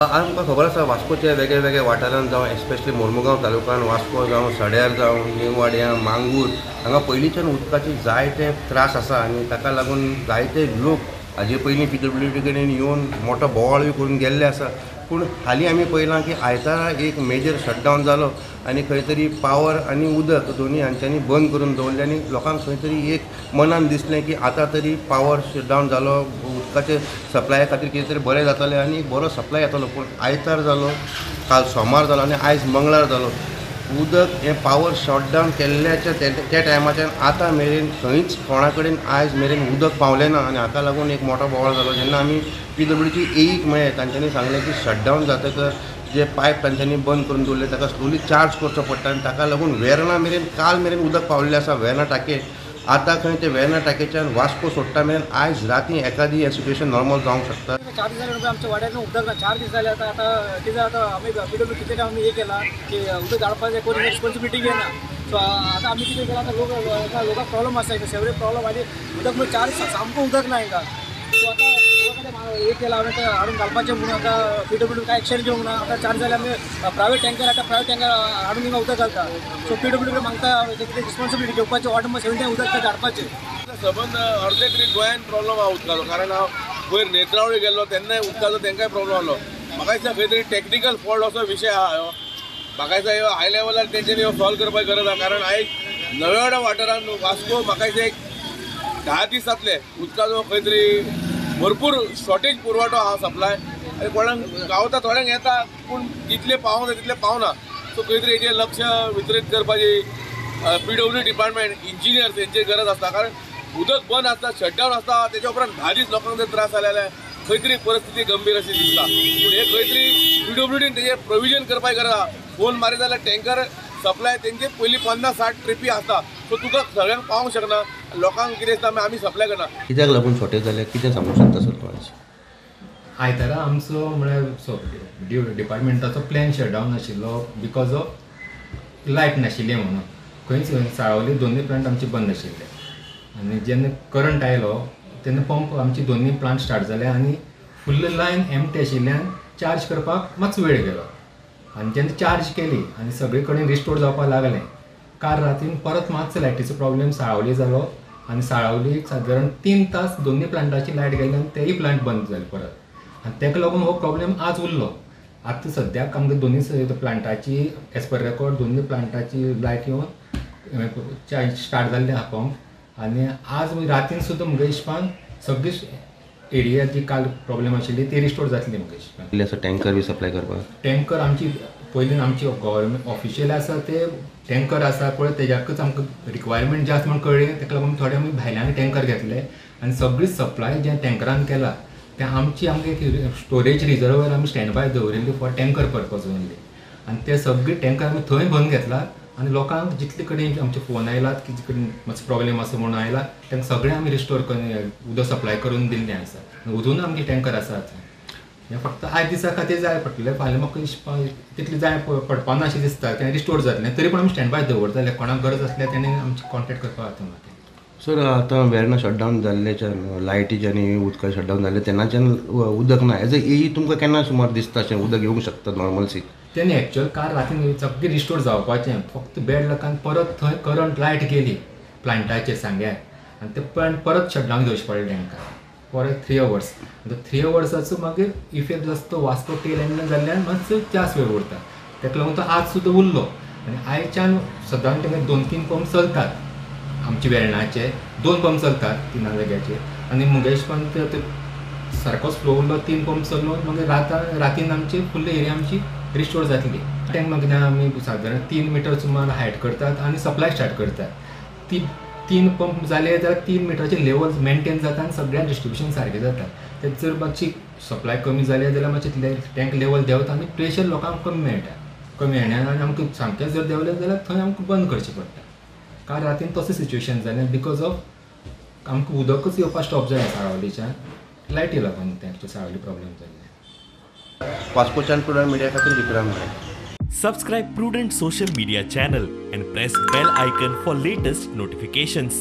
आमकां खबर आसा वास्कोच्या वेगळ्या वेगळ्या वाठारांत जावं एस्पेशली मोर्मुगांव तालुक्यान वास्को जावं सड्यार जावं न्यू वाड्या मांगूर हांगा पयलींच्यान उदकाचे जायते त्रास आसा आनी ताका लागून जायते लोक हाजे पयलीं PWD कडेन येवन मोठो बोवाळ बी करून गेल्ले आसा। पूण हालीं आमी पळयलां की आयतारा एक मेजर शटडावन जालो आनी खंय तरी पावर आनी उदक दोनी हांच्यांनी बंद करून दवरलें आनी लोकांक खंय तरी एक मनान दिसलें की आतां तरी पावर शटडावन जालो उदकाचे सप्लाया खातीर कितें तरी बरें जातलें आनी बरो सप्लाय येतलो। पूण आयतार जालो, काल सोमार जालो आनी आयज मंगळार जालो। उदक हें पावर शटडावन केल्ल्याच्या त्या टायमाच्यान आतां मेरेन खंयच कोणा कडेन आयज मेरेन उदक पावलें ना आनी हाका लागून एक मोठो बोवाळ जालो। जेन्ना आमी PWDची एईक मेळ्ळे तांच्यांनी सांगलें की शटडावन जातकर जे पायप तांच्यांनी बंद करून दवरले ताका स्लोली चार्ज करचो पडटा आनी ताका लागून वेर्ना मेरेन काल मेरेन उदक पावल्लें आसा वेर्ना टाकयेर। आतां खंय ते वेर्ना टाकयेच्यान वास्को सोडटा मेरेन आयज राती एखादी हें सिट्युएशन नॉर्मल जावंक शकता। 4 दीस जाले आमच्या वाड्यात उदक ना 4 दीस जाले आता कितें जाता आमी PWD कितें आमी हे केला की उदक धाडपाचें कोणी रिस्पॉन्सिबिलिटी घेना। सो आता आमी कितें केला लोकांक प्रॉब्लम आसा सेवरे प्रॉब्लम आनी उदक म्हणजे 4 दीस सामको उदक ना हिंगा। सो आता हे केला हांवें हाडून घालपाचें म्हणून आतां PWD काय एक्शन घेवंक ना। आतां 4 जाल्यार आमी प्रायवेट टँकर हाडून हिंगा उदक घालता। सो PWD मागता कितें रिस्पॉन्सिबिलिटी घेवपाचें वॉर्ड नंबर 17 उदक धाडपाचें। संबंध अर्दे तरी गोंयान प्रॉब्लम आहा उदकाचो, कारण हांव वयर नेत्रावळी गेल्लो तेन्नाय उदकाचो तांकांय प्रॉब्लम आसलो। म्हाका दिसता खंय तरी टॅक्निकल फॉल्ट असो विशय आहा ह्यो। म्हाका दिसता ह्यो हाय लेवलार तेंच्यांनी ह्यो सॉल्व करपाची गरज आहा, कारण आयज नव्या वाठारांत वास्को म्हाका दिसता एक 10 दीस जातले उदकाचो खंय तरी भरपूर शॉर्टेज पुरवठो आहा सप्लाय आनी कोणाक गावता थोड्यांक येता पूण जितले पावोंक जाय तितले पावना। सो खंय तरी हेजेर लक्ष वितरीत करपाची PWD डिपार्टमेंट इंजिनियर तेंची गरज आसता, कारण उदक बंद आसता शटडावन आसता तेच्या उपरांत 10 दीस लोकांक जर त्रास जाले जाल्यार खंय तरी परिस्थिती गंभीर अशी दिसता। पूण हे खंय तरी PWDन तेजेर प्रोविजन करपाची गरज आहा। फोन मारीत जाल्यार टँकर सप्लाय तेंचे पयलीं 50-60 ट्रिपी आसता, सो तुका सगळ्यांक पावोंक शकना। लोकांक कितें दिसता आमी सप्लाय करना। कित्याक लागून शॉर्टेज जालें कितें सांगूंक शकता सर तूं आज? आयतारा आमचो म्हळ्यार डिपार्टमेंटाचो प्लॅन शटडावन आशिल्लो बिकॉज ऑफ लायट नाशिल्ली म्हणून। खंयच साळावली दोनूय प्लांट आमचे बंद आशिल्ले आनी जेन्ना करंट आयलो तेन्ना पंप आमचे दोनूय प्लांट स्टार्ट जाले आनी फुल्ल लायन एम्प्टी आशिल्ल्यान चार्ज करपाक मातसो वेळ गेलो। आनी जेन्ना चार्ज केली आनी सगळे कडेन रिस्टोर जावपाक लागलें, काल रातीन परत मातसो लायटीचो प्रॉब्लेम साळावली जालो आनी साळावली सादारण 3 तास दोनूय प्लांटाची लायट गेली आनी तेय प्लांट बंद जाले परत। आनी ताका लागून हो प्रॉब्लेम आज उरलो। आतां सद्याक आमकां दोनूय प्लांटाची एज पर रेकॉर्ड दोनूय प्लांटाची लायट येवन चार्ज स्टार्ट जाल्ले आहा पंप। आनी आज रातीन सुद्दां म्हज्या हिशपान सगळी एरिया जी काल प्रॉब्लेम आशिल्ली ती रिस्टोर जातली म्हज्या हिशपान। असो टँकर बी सप्लाय करपाक टँकर आमची पयलीं आमची गव्हर्मेंट ऑफिशियल आसा ते टँकर आसा पळय तेज्याकच आमकां रिक्वायरमेंट जास्त म्हण कळ्ळें, ताका लागून थोडे आमी भायल्यान टँकर घेतले आनी सगळी सप्लाय जे टँकरान केला ते आमकां एक स्टोरेज रिजर्वर आमी स्टँड बाय दवरिल्ली फॉर टँकर पर्पज ओनली। आनी ते सगळे टँकर आमी थंय बंद घेतला आनी लोकांक जितले कडेन आमचे फोन आयलात की कडेन मातसो प्रॉब्लेम आसा म्हणून आयला तांकां सगळें आमी रिस्टोर करून उदक सप्लाय करून दिल्लें आसा। अजून आमचे टँकर आसात। हें फक्त आयज दिसा खातीर जाय पडटलें, फाल्यां म्हाका तितलें जाय पडपाना अशें दिसता तें रिस्टोर जातलें। तरी पूण आमी स्टँड बाय दवरतले, कोणाक गरज आसल्यार तेणी आमचे कॉन्टेक्ट करपाक जाता म्हाका। सर आतां वेर्ना शटडावन जाल्ल्याच्यान लायटीचे आनी उदका शटडावन जाल्ले तेन्नाच्यान उदक ना एज अ एई तुमकां केन्ना सुमार दिसता अशें उदक येवंक शकता नॉर्मलसी? तेन्ना एक्चुअल काल रातीन सगळें रिस्टोर जावपाचें, फक्त बॅड लकान परत थंय करंट लायट गेली प्लांटाचेर सांग्यार आनी ते प्लांट परत शटडावन घेवचे पडले तांकां फॉर 3 hours। आतां 3 hoursaचो मागीर इफेक्ट आसता वास्को टेल एंडान जाल्ल्यान मातसो जास्त वेळ उरता। ताका लागून तो आज सुद्दां उरलो आनी आयच्यान सदां तांकां 2-3 पंप चलतात आमचे वेर्णाचे 2 पंप चलतात 3 जाग्याचेर आनी म्हज्या हिशपान ते सारकोच फ्लो उरलो 3 पंप चल्लो मागीर रातीन आमची फुल्ल एरिया आमची रिस्टोर जातली। टँक मागीर आमी सादारण 3 मीटर सुमार हायट करतात आनी सप्लाय स्टार्ट करतात। 3 पंप जाले जाल्यार 3 मिटराचे लेवल मेंटेन जाता आनी सगळ्या डिस्ट्रिब्युशन सारकें जाता। ते जर मातशी सप्लाय कमी जाली जाल्यार मातशें टँक लेवल देंवता आनी प्रेशर लोकांक कमी मेळटा। कमी येण्यान आनी आमकां सामकें जर देंवलें जाल्यार थंय आमकां बंद करचें पडटा। काल रातीन तसलें सिच्युएशन जालें बिकॉज ऑफ आमकां उदकच येवपाक स्टॉप जालें साळावलीच्यान लायटी लागून तेंचे साळावली प्रॉब्लेम जाल्ले। वास्कोच्यान प्रुडंट मिडिया खातीर विक्रम नायक। Subscribe Prudent social media channel and press bell icon for latest notifications.